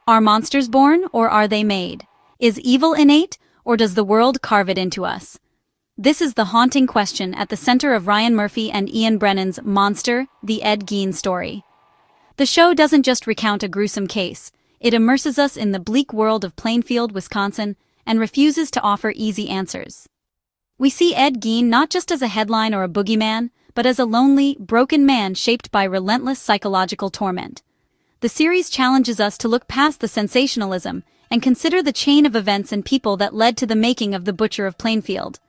Are monsters born, or are they made? Is evil innate, or does the world carve it into us? This is the haunting question at the center of Ryan Murphy and Ian Brennan's Monster, the Ed Gein story. The show doesn't just recount a gruesome case, it immerses us in the bleak world of Plainfield, Wisconsin, and refuses to offer easy answers. We see Ed Gein not just as a headline or a boogeyman, but as a lonely, broken man shaped by relentless psychological torment. The series challenges us to look past the sensationalism and consider the chain of events and people that led to the making of the Butcher of Plainfield.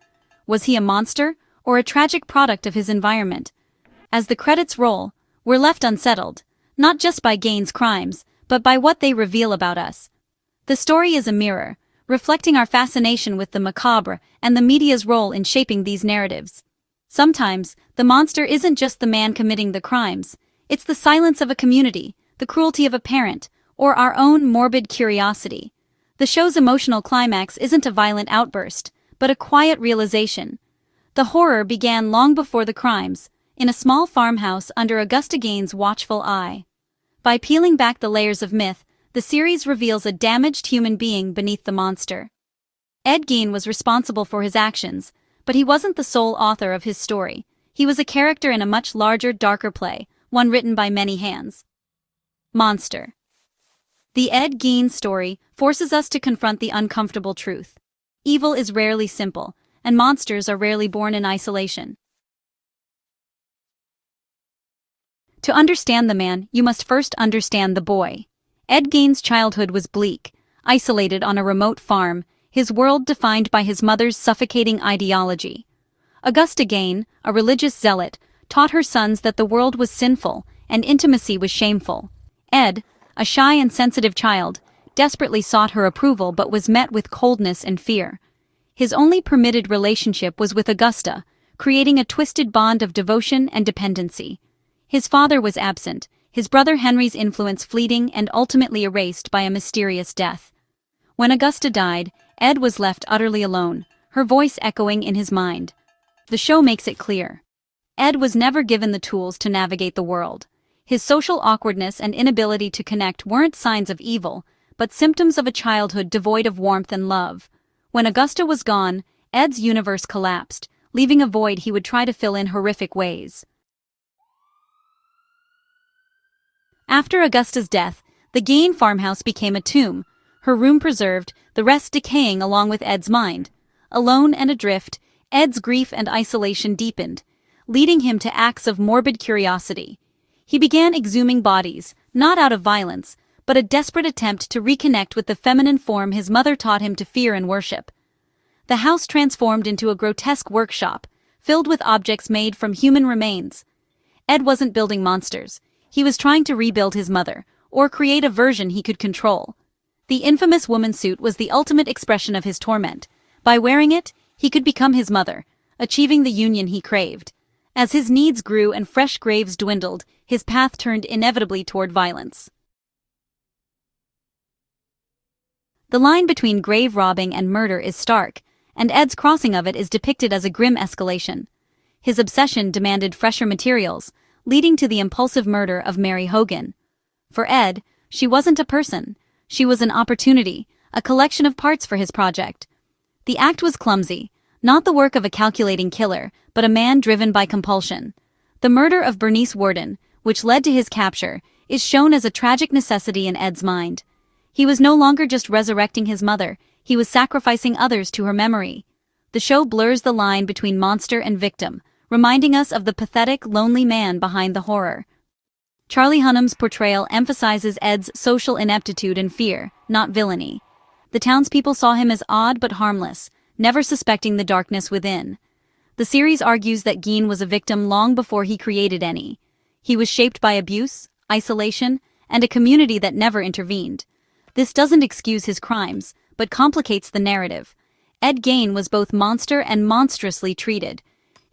Was he a monster, or a tragic product of his environment? As the credits roll, we're left unsettled, not just by Gein's crimes, but by what they reveal about us. The story is a mirror, reflecting our fascination with the macabre and the media's role in shaping these narratives. Sometimes, the monster isn't just the man committing the crimes, it's the silence of a community, the cruelty of a parent, or our own morbid curiosity. The show's emotional climax isn't a violent outburst, but a quiet realization. The horror began long before the crimes, in a small farmhouse under Augusta Gein's watchful eye. By peeling back the layers of myth, the series reveals a damaged human being beneath the monster. Ed Gein was responsible for his actions, but he wasn't the sole author of his story. He was a character in a much larger, darker play, one written by many hands. Monster. The Ed Gein story forces us to confront the uncomfortable truth. Evil is rarely simple, and monsters are rarely born in isolation. To understand the man, you must first understand the boy. Ed Gein's childhood was bleak, isolated on a remote farm, his world defined by his mother's suffocating ideology. Augusta Gein, a religious zealot, taught her sons that the world was sinful and intimacy was shameful. Ed, a shy and sensitive child, desperately sought her approval but was met with coldness and fear. His only permitted relationship was with Augusta, creating a twisted bond of devotion and dependency. His father was absent, his brother Henry's influence fleeting and ultimately erased by a mysterious death. When Augusta died, Ed was left utterly alone, her voice echoing in his mind. The show makes it clear. Ed was never given the tools to navigate the world. His social awkwardness and inability to connect weren't signs of evil, but symptoms of a childhood devoid of warmth and love. When Augusta was gone, Ed's universe collapsed, leaving a void he would try to fill in horrific ways. After Augusta's death, the Gein farmhouse became a tomb, her room preserved, the rest decaying along with Ed's mind. Alone and adrift, Ed's grief and isolation deepened, leading him to acts of morbid curiosity. He began exhuming bodies, not out of violence, but a desperate attempt to reconnect with the feminine form his mother taught him to fear and worship. The house transformed into a grotesque workshop, filled with objects made from human remains. Ed wasn't building monsters. He was trying to rebuild his mother, or create a version he could control. The infamous woman suit was the ultimate expression of his torment. By wearing it, he could become his mother, achieving the union he craved. As his needs grew and fresh graves dwindled, his path turned inevitably toward violence. The line between grave robbing and murder is stark, and Ed's crossing of it is depicted as a grim escalation. His obsession demanded fresher materials, leading to the impulsive murder of Mary Hogan. For Ed, she wasn't a person. She was an opportunity, a collection of parts for his project. The act was clumsy, not the work of a calculating killer, but a man driven by compulsion. The murder of Bernice Worden, which led to his capture, is shown as a tragic necessity in Ed's mind. He was no longer just resurrecting his mother, he was sacrificing others to her memory. The show blurs the line between monster and victim, reminding us of the pathetic, lonely man behind the horror. Charlie Hunnam's portrayal emphasizes Ed's social ineptitude and fear, not villainy. The townspeople saw him as odd but harmless, never suspecting the darkness within. The series argues that Gein was a victim long before he created any. He was shaped by abuse, isolation, and a community that never intervened. This doesn't excuse his crimes, but complicates the narrative. Ed Gein was both monster and monstrously treated.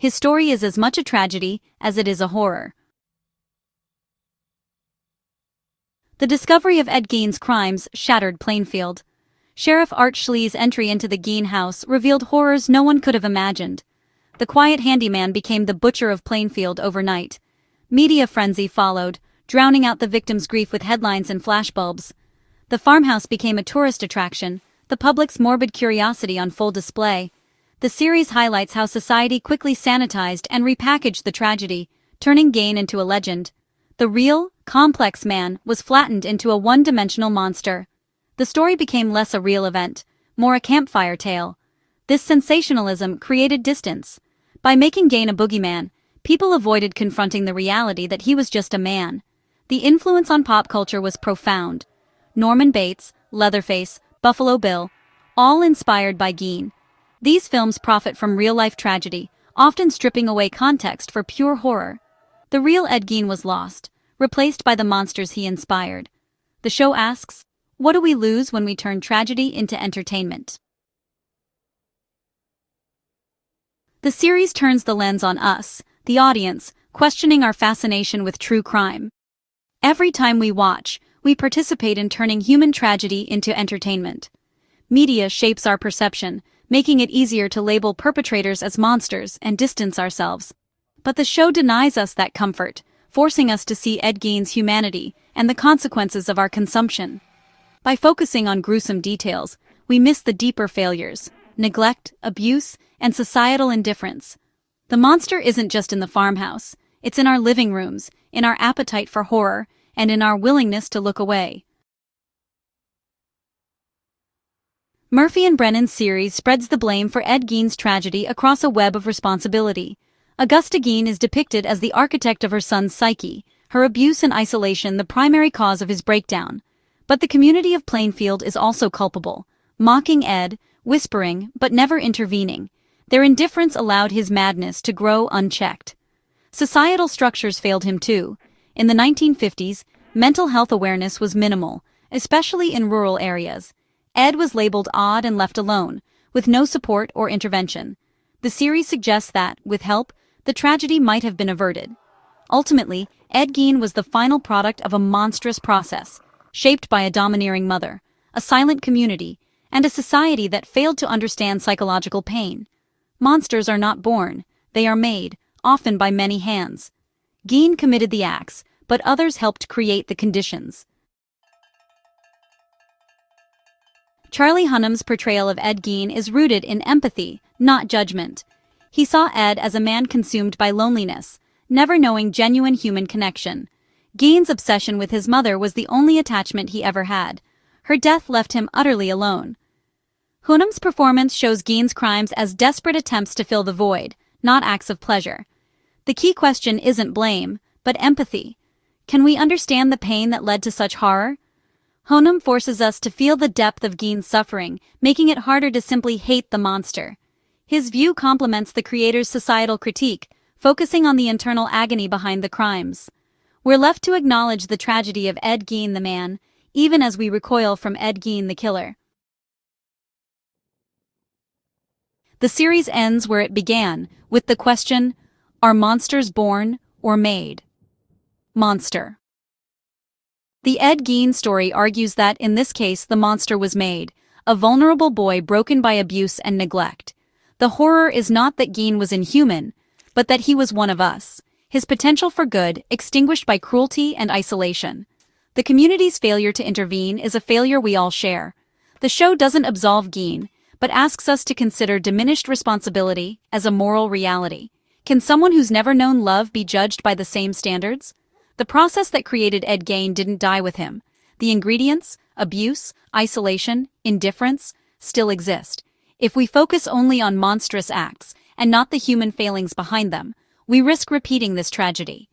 His story is as much a tragedy as it is a horror. The discovery of Ed Gein's crimes shattered Plainfield. Sheriff Art Schlee's entry into the Gein house revealed horrors no one could have imagined. The quiet handyman became the Butcher of Plainfield overnight. Media frenzy followed, drowning out the victim's grief with headlines and flashbulbs. The farmhouse became a tourist attraction, the public's morbid curiosity on full display. The series highlights how society quickly sanitized and repackaged the tragedy, turning Gein into a legend. The real, complex man was flattened into a one-dimensional monster. The story became less a real event, more a campfire tale. This sensationalism created distance. By making Gein a boogeyman, people avoided confronting the reality that he was just a man. The influence on pop culture was profound. Norman Bates, Leatherface, Buffalo Bill, all inspired by Gein. These films profit from real-life tragedy, often stripping away context for pure horror. The real Ed Gein was lost, replaced by the monsters he inspired. The show asks, what do we lose when we turn tragedy into entertainment? The series turns the lens on us, the audience, questioning our fascination with true crime. Every time we watch, we participate in turning human tragedy into entertainment. Media shapes our perception, making it easier to label perpetrators as monsters and distance ourselves. But the show denies us that comfort, forcing us to see Ed Gein's humanity and the consequences of our consumption. By focusing on gruesome details, we miss the deeper failures: neglect, abuse, and societal indifference. The monster isn't just in the farmhouse, it's in our living rooms, in our appetite for horror, and in our willingness to look away. Murphy and Brennan's series spreads the blame for Ed Gein's tragedy across a web of responsibility. Augusta Gein is depicted as the architect of her son's psyche, her abuse and isolation the primary cause of his breakdown. But the community of Plainfield is also culpable, mocking Ed, whispering but never intervening. Their indifference allowed his madness to grow unchecked. Societal structures failed him too. In the 1950s, mental health awareness was minimal, especially in rural areas. Ed was labeled odd and left alone, with no support or intervention. The series suggests that, with help, the tragedy might have been averted. Ultimately, Ed Gein was the final product of a monstrous process, shaped by a domineering mother, a silent community, and a society that failed to understand psychological pain. Monsters are not born, they are made, often by many hands. Gein committed the acts, but others helped create the conditions. Charlie Hunnam's portrayal of Ed Gein is rooted in empathy, not judgment. He saw Ed as a man consumed by loneliness, never knowing genuine human connection. Gein's obsession with his mother was the only attachment he ever had. Her death left him utterly alone. Hunnam's performance shows Gein's crimes as desperate attempts to fill the void, not acts of pleasure. The key question isn't blame, but empathy. Can we understand the pain that led to such horror? Hunnam forces us to feel the depth of Gein's suffering, making it harder to simply hate the monster. His view complements the creator's societal critique, focusing on the internal agony behind the crimes. We're left to acknowledge the tragedy of Ed Gein the man, even as we recoil from Ed Gein the killer. The series ends where it began, with the question, are monsters born or made? Monster. The Ed Gein story argues that, in this case, the monster was made, a vulnerable boy broken by abuse and neglect. The horror is not that Gein was inhuman, but that he was one of us, his potential for good extinguished by cruelty and isolation. The community's failure to intervene is a failure we all share. The show doesn't absolve Gein, but asks us to consider diminished responsibility as a moral reality. Can someone who's never known love be judged by the same standards? The process that created Ed Gein didn't die with him. The ingredients, abuse, isolation, indifference, still exist. If we focus only on monstrous acts, and not the human failings behind them, we risk repeating this tragedy.